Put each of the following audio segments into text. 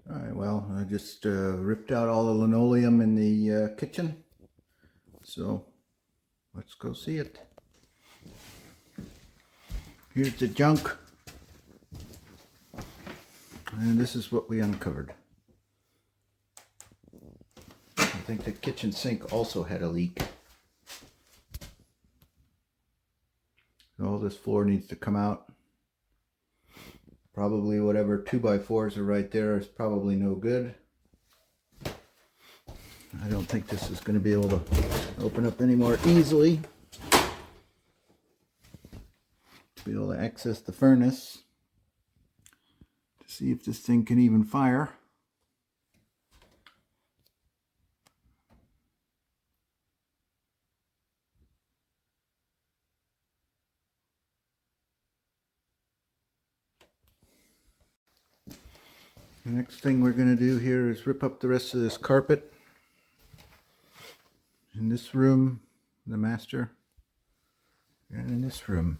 All right, well, I just ripped out all the linoleum in the kitchen, so let's go see it. Here's the junk, and this is what we uncovered. I think the kitchen sink also had a leak. All this floor needs to come out. Probably whatever 2x4s are right there is probably no good. I don't think this is going to be able to open up any more easily. Be able to access the furnace to see if this thing can even fire. The next thing we're going to do here is rip up the rest of this carpet in this room, the master, and in this room,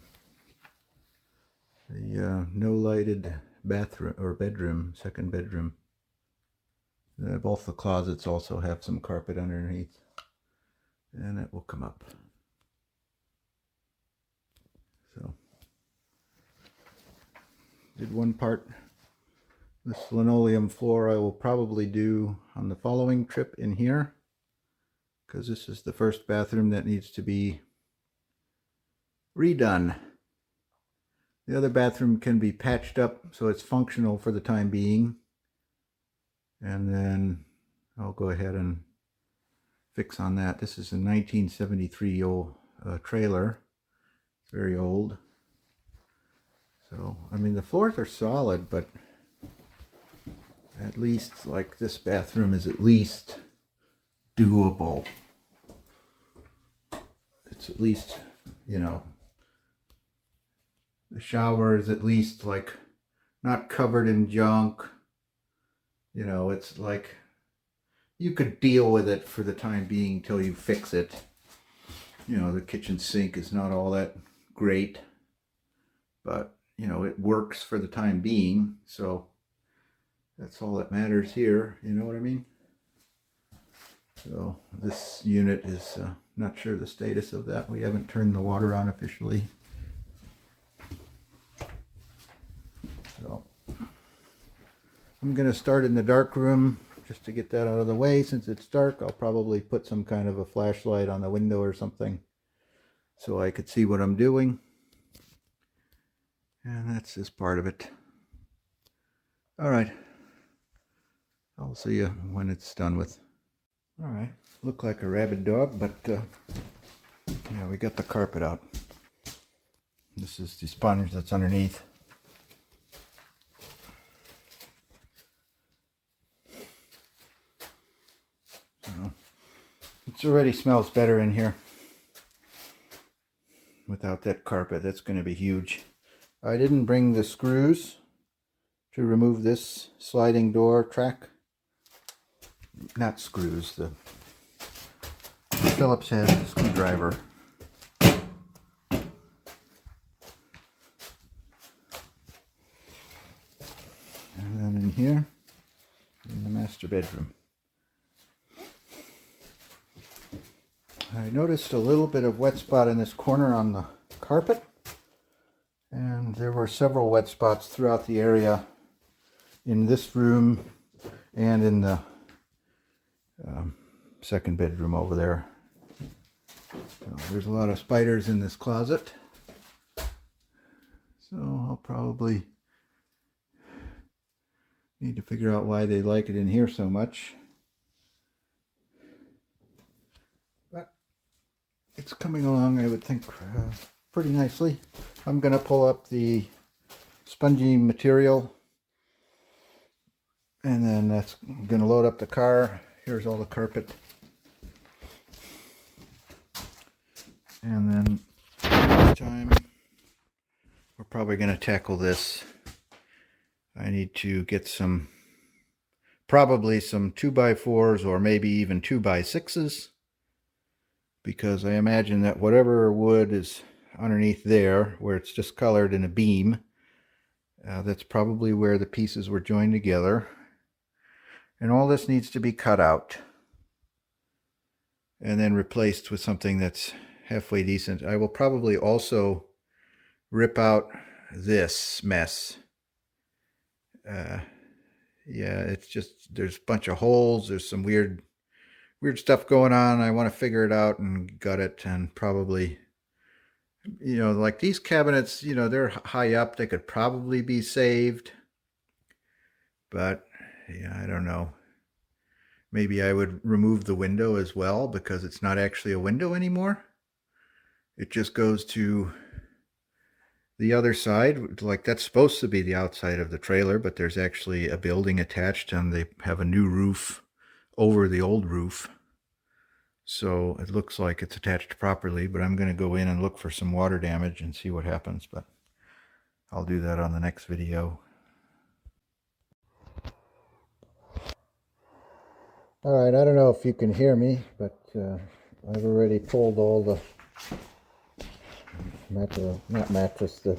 the no lighted bathroom or bedroom, second bedroom. Both the closets also have some carpet underneath, and that will come up. So, did one part. This linoleum floor I will probably do on the following trip in here, because this is the first bathroom that needs to be redone. The other bathroom can be patched up so it's functional for the time being, and then I'll go ahead and fix on that. This is a 1973 old trailer. It's very old. So, I mean, the floors are solid, but at least, like, this bathroom is at least doable. It's at least, you know, the shower is at least, like, not covered in junk. You know, it's like you could deal with it for the time being till you fix it. You know, the kitchen sink is not all that great, but, you know, it works for the time being, so that's all that matters here, you know what I mean? So this unit is not sure the status of that. We haven't turned the water on officially. So I'm going to start in the dark room just to get that out of the way. Since it's dark, I'll probably put some kind of a flashlight on the window or something so I could see what I'm doing. And that's this part of it. All right. I'll see you when it's done with. All right, look like a rabid dog, but yeah, we got the carpet out. This is the sponge that's underneath. So, it already smells better in here without that carpet. That's going to be huge. I didn't bring the screws to remove this sliding door track. Not screws, the Phillips head screwdriver. And then in here, in the master bedroom. I noticed a little bit of wet spot in this corner on the carpet, and there were several wet spots throughout the area in this room and in the second bedroom over there. So there's a lot of spiders in this closet, so I'll probably need to figure out why they like it in here so much. But it's coming along, I would think, pretty nicely. I'm going to pull up the spongy material, and then that's going to load up the car. Here's all the carpet. And then this time we're probably going to tackle this. I need to get probably some 2x4s or maybe even 2x6s, because I imagine that whatever wood is underneath there, where it's just colored in a beam, that's probably where the pieces were joined together. And all this needs to be cut out and then replaced with something that's halfway decent. I will probably also rip out this mess. Yeah, it's just, there's a bunch of holes. There's some weird stuff going on. I want to figure it out and gut it, and probably, like these cabinets, they're high up. They could probably be saved. But yeah, I don't know. Maybe I would remove the window as well, because it's not actually a window anymore. It just goes to the other side. Like, that's supposed to be the outside of the trailer, but there's actually a building attached, and they have a new roof over the old roof. So it looks like it's attached properly, but I'm going to go in and look for some water damage and see what happens. But I'll do that on the next video. All right, I don't know if you can hear me, but I've already pulled all the the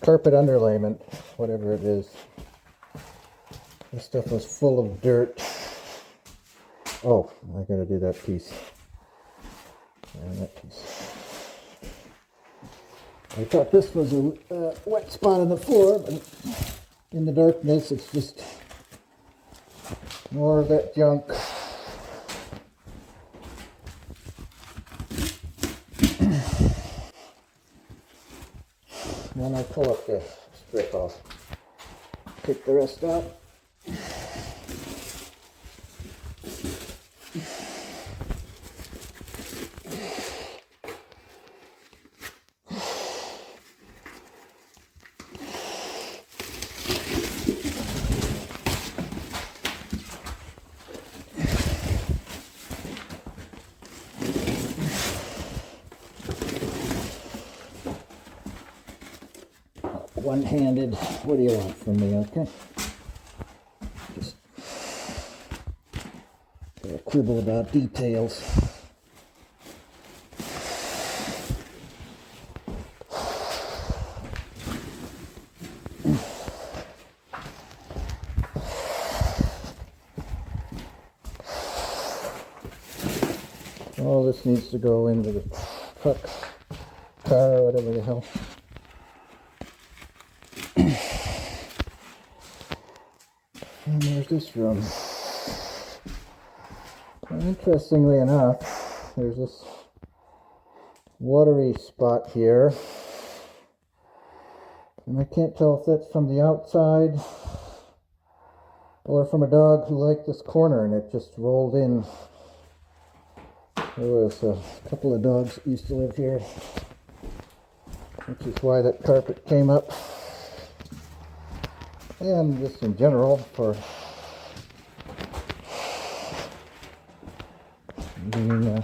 carpet underlayment, whatever it is. This stuff was full of dirt. Oh, I gotta do that piece. And that piece. I thought this was a wet spot on the floor, but in the darkness it's just more of that junk. Then I pull up the strip off, take the rest out. One-handed. What do you want from me? Okay. Just quibble about details. All this needs to go into the truck, car, whatever the hell. And there's this room. And interestingly enough, there's this watery spot here. And I can't tell if that's from the outside or from a dog who liked this corner and it just rolled in. There was a couple of dogs that used to live here, which is why that carpet came up. And just in general, for being a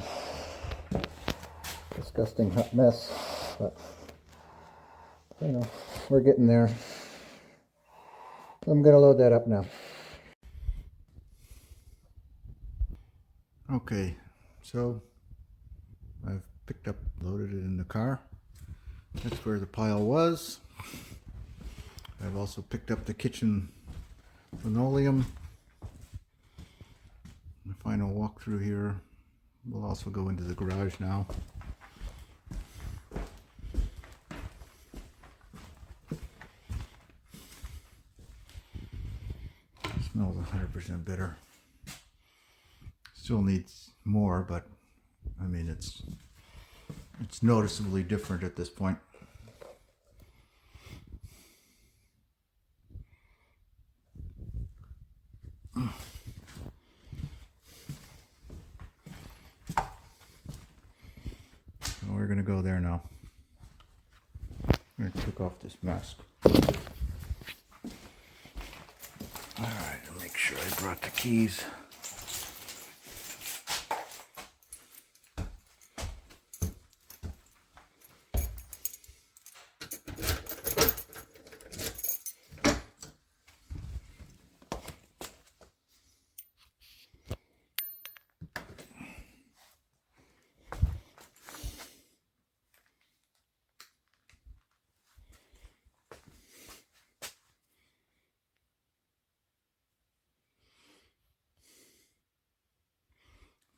disgusting hot mess. But, we're getting there. I'm going to load that up now. Okay, so I've loaded it in the car. That's where the pile was. I've also picked up the kitchen linoleum. The final walkthrough here. We'll also go into the garage now. It smells 100% bitter. Still needs more, but I mean it's noticeably different at this point. We're going to go there now. I'm going to take off this mask. Alright, I'll make sure I brought the keys.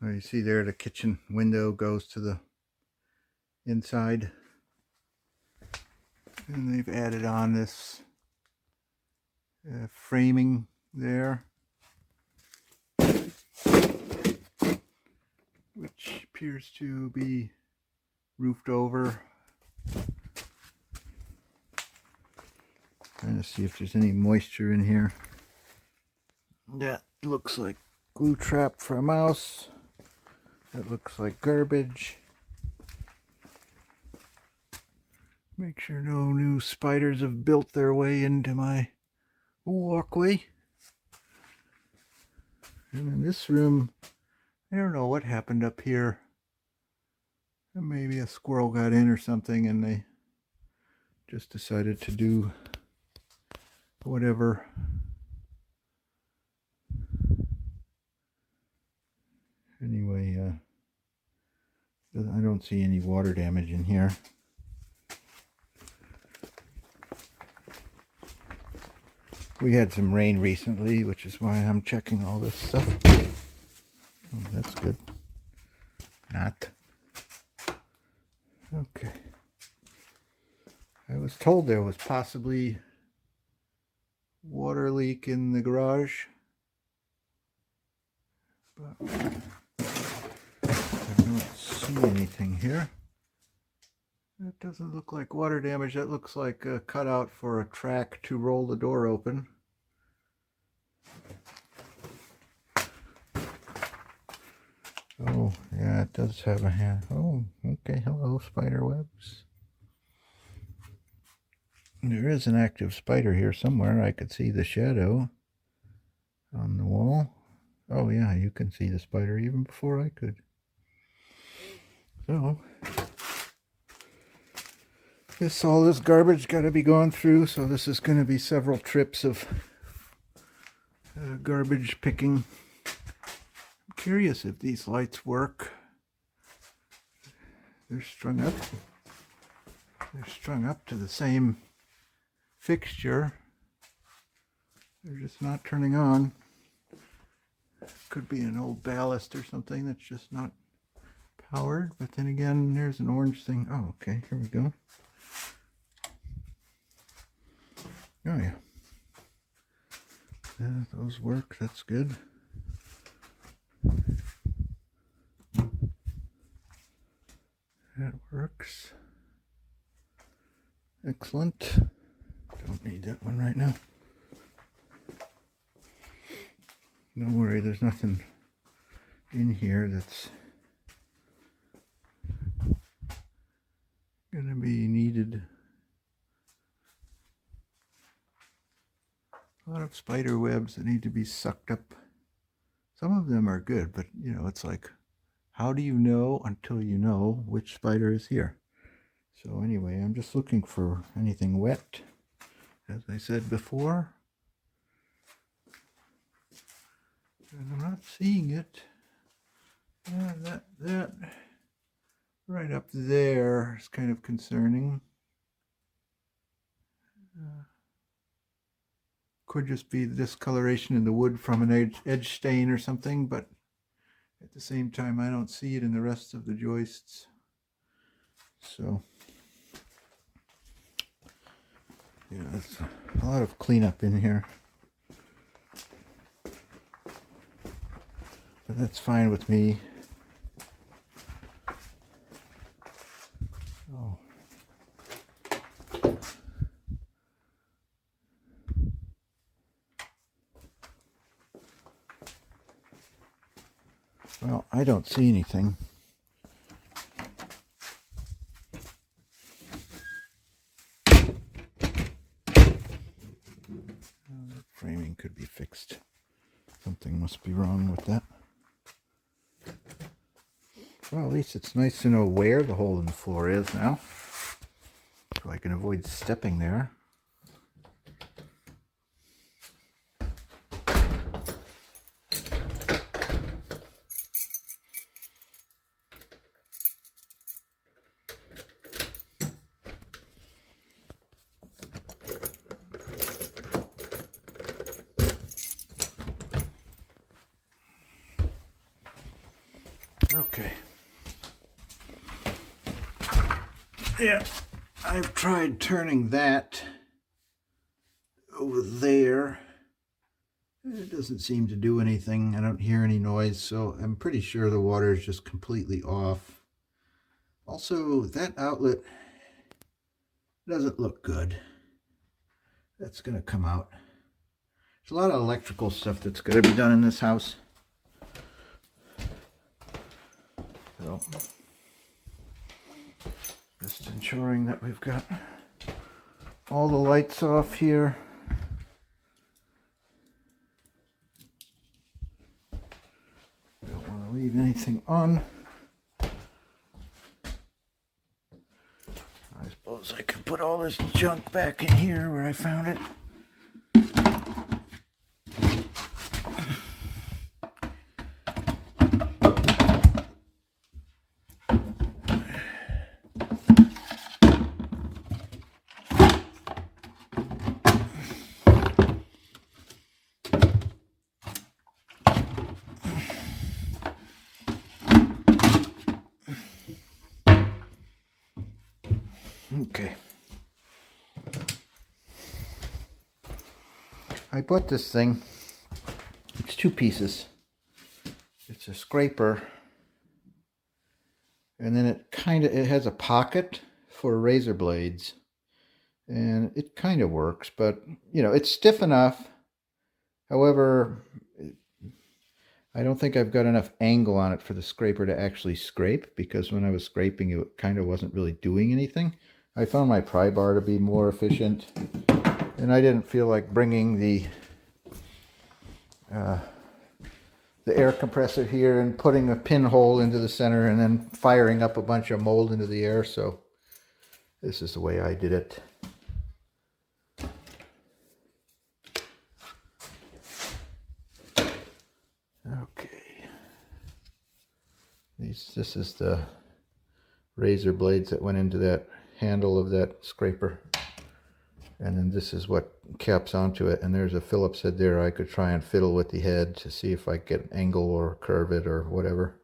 Now you see there the kitchen window goes to the inside. And they've added on this framing there, which appears to be roofed over. Trying to see if there's any moisture in here. That looks like glue trap for a mouse. That looks like garbage. Make sure no new spiders have built their way into my walkway. And in this room, I don't know what happened up here. Maybe a squirrel got in or something and they just decided to do whatever. Anyway, I don't see any water damage in here. We had some rain recently, which is why I'm checking all this stuff. Oh, that's good. Not. Okay. I was told there was possibly water leak in the garage, but I don't see anything here. That doesn't look like water damage. That looks like a cutout for a track to roll the door open. Oh, yeah, it does have a hand. Oh, okay. Hello, spider webs. There is an active spider here somewhere. I could see the shadow on the wall. Oh, yeah, you can see the spider even before I could. So, all this garbage got to be gone through, so this is going to be several trips of garbage picking. I'm curious if these lights work. They're strung up. They're strung up to the same fixture. They're just not turning on. Could be an old ballast or something that's just not powered. But then again, there's an orange thing. Oh, okay, here we go. Oh yeah. Yeah, those work. That's good. That works. Excellent. Don't need that one right now. Don't worry, there's nothing in here that's gonna be needed. A lot of spider webs that need to be sucked up. Some of them are good, but you know, it's like, how do you know until you know which spider is here? So anyway, I'm just looking for anything wet, as I said before. And I'm not seeing it. Yeah, that right up there is kind of concerning. Could just be the discoloration in the wood from an edge stain or something, but at the same time, I don't see it in the rest of the joists. So, yeah, there's a lot of cleanup in here. But that's fine with me. Oh. Well, I don't see anything. The framing could be fixed. Something must be wrong with that. Well, at least it's nice to know where the hole in the floor is now, so I can avoid stepping there. Okay. Yeah, I've tried turning that over there. It doesn't seem to do anything. I don't hear any noise, so I'm pretty sure the water is just completely off. Also, that outlet doesn't look good. That's going to come out. There's a lot of electrical stuff that's got to be done in this house. So, just ensuring that we've got all the lights off here. Don't want to leave anything on. I suppose I could put all this junk back in here where I found it. Okay. I bought this thing. It's 2 pieces. It's a scraper, and then it has a pocket for razor blades, and it kind of works, but you know, it's stiff enough. However, I don't think I've got enough angle on it for the scraper to actually scrape, because when I was scraping it kind of wasn't really doing anything. I found my pry bar to be more efficient, and I didn't feel like bringing the air compressor here and putting a pinhole into the center and then firing up a bunch of mold into the air, so this is the way I did it. Okay. This is the razor blades that went into that handle of that scraper, and then this is what caps onto it, and there's a Phillips head there. I could try and fiddle with the head to see if I get an angle or curve it or whatever.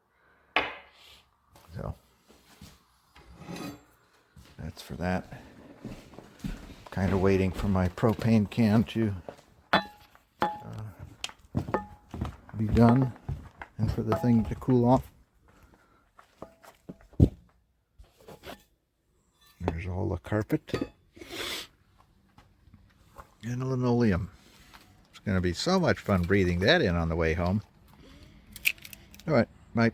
So that's for that. Kind of waiting for my propane can to be done and for the thing to cool off. There's all the carpet and the linoleum. It's going to be so much fun breathing that in on the way home. All right, bye.